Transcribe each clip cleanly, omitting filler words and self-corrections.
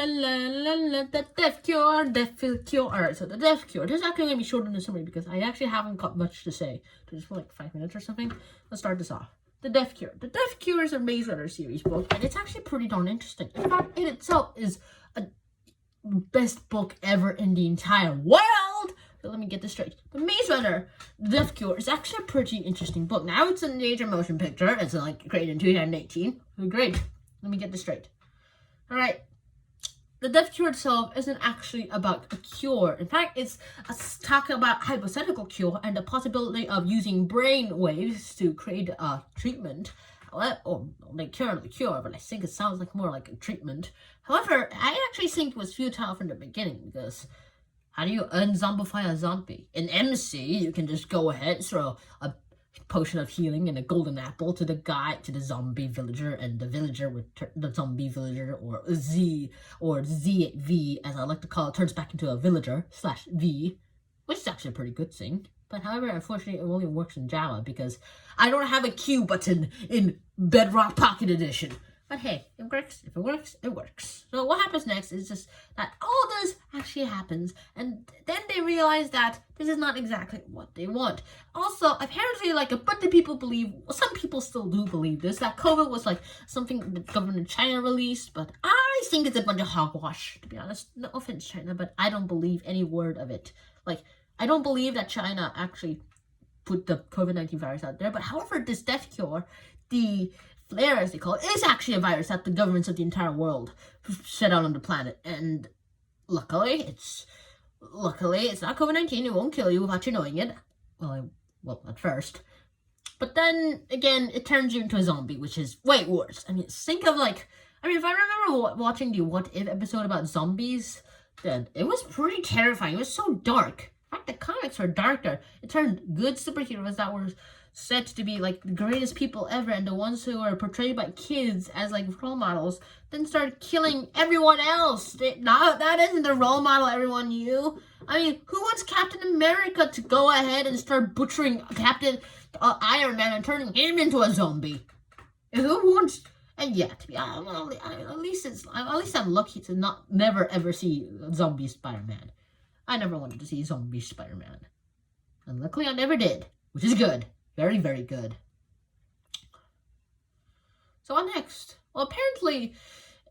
the death cure, death cure. Alright, so the death cure. This is actually going to be shorter than the summary because I actually haven't got much to say. Just for like 5 minutes or something. Let's start this off. The Death Cure. The Death Cure is a Maze Runner series book, and it's actually pretty darn interesting. In fact, it itself is a best book ever in the entire world. So let me get this straight. The Maze Runner, The Death Cure, is actually a pretty interesting book. Now it's a major motion picture. It's like created in 2018. Great. Let me get this straight. Alright. The Death Cure itself isn't actually about a cure. In fact, it's talking about hypothetical cure and the possibility of using brain waves to create a treatment. Or they currently cure, but I think it sounds like more like a treatment. However, I actually think it was futile from the beginning because how do you unzombify a zombie? In MC, you can just go ahead, throw a potion of healing and a golden apple to the zombie villager, and the villager with the zombie villager, or ZV as I like to call it, turns back into a villager / V, which is actually a pretty good thing. But however, unfortunately, it only works in Java because I don't have a Q button in Bedrock Pocket Edition. But hey, it works. If it works, it works. So what happens next is just that all this actually happens, and then they realize that this is not exactly what they want. Also, apparently, like a bunch of people believe, some people still do believe this, that COVID was like something the government of China released, but I think it's a bunch of hogwash, to be honest. No offense, China, but I don't believe any word of it. Like, I don't believe that China actually put the COVID-19 virus out there, but however, this death cure, the flare, as they call it, is actually a virus that the governments of the entire world set out on the planet. And luckily, it's not COVID-19. It won't kill you without you knowing it. Well, at first. But then, again, it turns you into a zombie, which is way worse. I mean, think of if I remember watching the What If episode about zombies, then it was pretty terrifying. It was so dark. In fact, the comics were darker. It turned good superheroes that were said to be like the greatest people ever, and the ones who are portrayed by kids as like role models then started killing everyone else. That isn't the role model everyone knew. I mean, who wants Captain America to go ahead and start butchering Captain Iron Man and turning him into a zombie? Who wants? And yeah, to be honest, at least I'm lucky to never ever see zombie Spider-Man. I never wanted to see zombie Spider-Man, and luckily I never did, which is good. Very, very good. So what next? Well, apparently,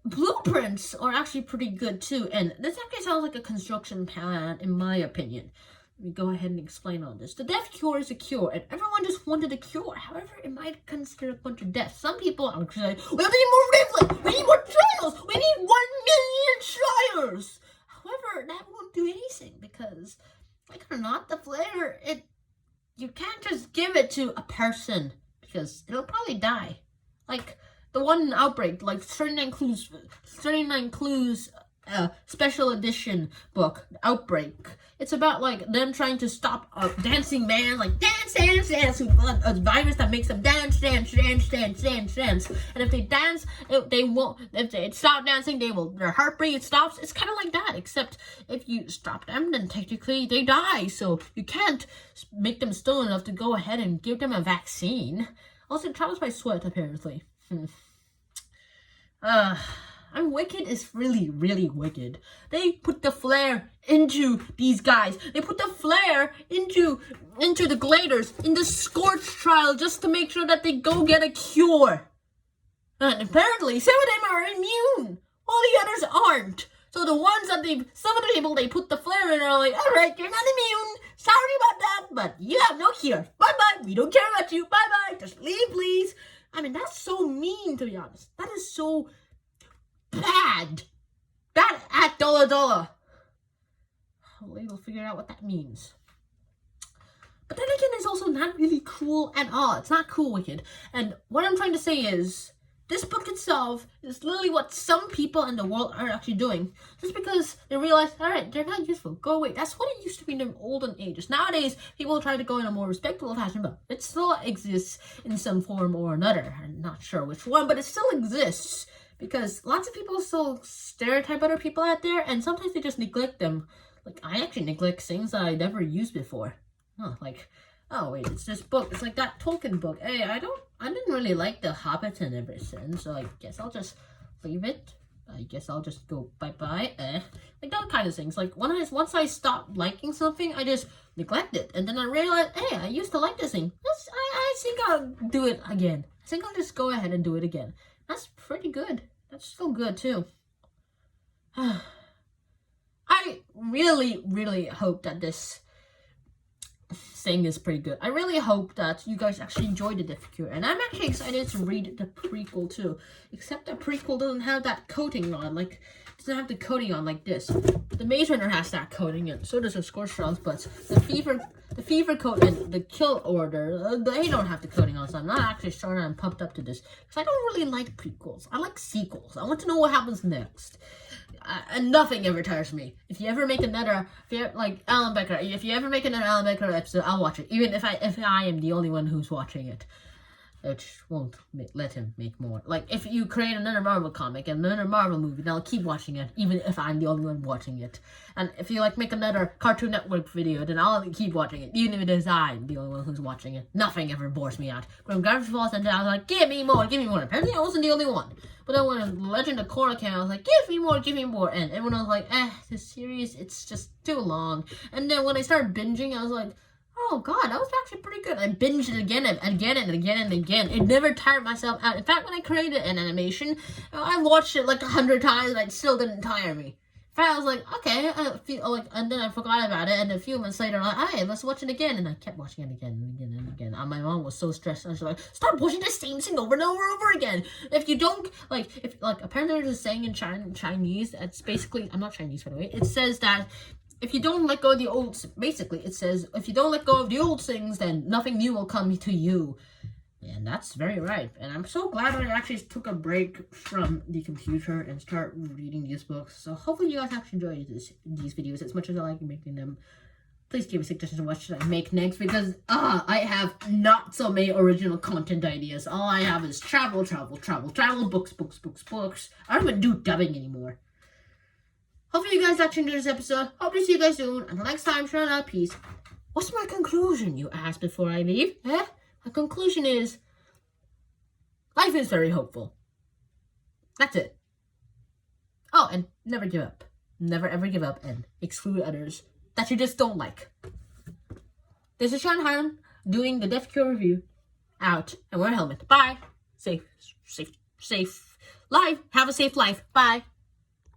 blueprints are actually pretty good too, and this actually sounds like a construction plan, in my opinion. Let me go ahead and explain all this. The death cure is a cure, and everyone just wanted a cure. However, it might consider a bunch of deaths. Some people are saying, we need more leaflets! We need more trials! We need 1 million trials! However, that won't do anything, because, like it or not, the flare, you can't just give it to a person because it'll probably die. Like the one Outbreak, like 39 clues special edition book, Outbreak. It's about like them trying to stop a dancing man, like dance, a virus that makes them dance. And if they dance, they won't. If they stop dancing, their heartbeat stops. It's kind of like that, except if you stop them, then technically they die. So you can't make them still enough to go ahead and give them a vaccine. Also, it travels by sweat, apparently. And Wicked is really, really wicked. They put the flare into these guys. They put the flare into the Gladers in the Scorch trial just to make sure that they go get a cure. And apparently, some of them are immune. All the others aren't. So the ones that some of the people they put the flare in are like, alright, you're not immune. Sorry about that, but you have no cure. Bye-bye. We don't care about you. Bye-bye. Just leave, please. I mean, that's so mean, to be honest. That is so bad. Bad at $. Hopefully we'll figure out what that means. But then again, it's also not really cool at all. It's not cool, Wicked. And what I'm trying to say is, this book itself is literally what some people in the world are actually doing. Just because they realize, alright, they're not useful. Go away. That's what it used to be in the olden ages. Nowadays, people try to go in a more respectable fashion, but it still exists in some form or another. I'm not sure which one, but it still exists. Because lots of people still stereotype other people out there, and sometimes they just neglect them. Like, I actually neglect things that I never used before. Like, oh wait, it's this book. It's like that Tolkien book. Hey, I didn't really like The Hobbit and everything, so I guess I'll just leave it. I guess I'll just go bye-bye. Like that kind of things. Like once I stop liking something, I just neglect it. And then I realize, hey, I used to like this thing. I think I'll do it again. I think I'll just go ahead and do it again. That's pretty good. That's still good too. I really, really hope that this thing is pretty good. I really hope that you guys actually enjoyed the Death Cure, and I'm actually excited to read the prequel too. Except the prequel doesn't have that coating on, like doesn't have the coating on like this. The Maze Runner has that coating, and so does the Scorched Earth, but the Fever Coat and the Kill Order, they don't have the coating on. So I'm not actually sure I'm pumped up to this because I don't really like prequels. I like sequels. I want to know what happens next. And nothing ever tires me. If you ever make another, like Alan Becker, if you ever make another Alan Becker episode, I'll watch it. Even if I am the only one who's watching it, which won't let him make more. Like if you create another Marvel comic and another Marvel movie, then I'll keep watching it, even if I'm the only one watching it. And if you like make another Cartoon Network video, then I'll keep watching it, even if it is I'm the only one who's watching it. Nothing ever bores me out. When Gravity Falls ended, I was like, give me more, give me more. Apparently, I wasn't the only one. But then when Legend of Korra came out, I was like, give me more, give me more. And everyone was like, this series, it's just too long. And then when I started binging, I was like, oh god, that was actually pretty good. I binged it again and again and again and again. It never tired myself out. In fact, when I created an animation, I watched it like 100 times and it still didn't tire me. In fact, I was like, okay, and then I forgot about it, and a few months later, I'm like, hey, let's watch it again, and I kept watching it again and again and again. And my mom was so stressed, and she was like, stop watching the same thing over and over and over again. If you don't, apparently there's a saying in Chinese, it's basically, I'm not Chinese, by the way, it says that if you don't let go of the old, basically, it says, if you don't let go of the old things, then nothing new will come to you. And that's very right. And I'm so glad I actually took a break from the computer and start reading these books. So hopefully you guys actually enjoy these videos as much as I like making them. Please give me suggestions on what should I make next, because I have not so many original content ideas. All I have is travel, books. I don't even do dubbing anymore. Hopefully you guys actually enjoyed this episode. Hope to see you guys soon. Until next time, shut up, peace. What's my conclusion, you ask before I leave? My conclusion is, life is very hopeful. That's it. Oh, and never give up. Never ever give up and exclude others that you just don't like. This is Sean Highland doing the Death Cure review. Out. And wear a helmet. Bye. Safe life. Have a safe life. Bye.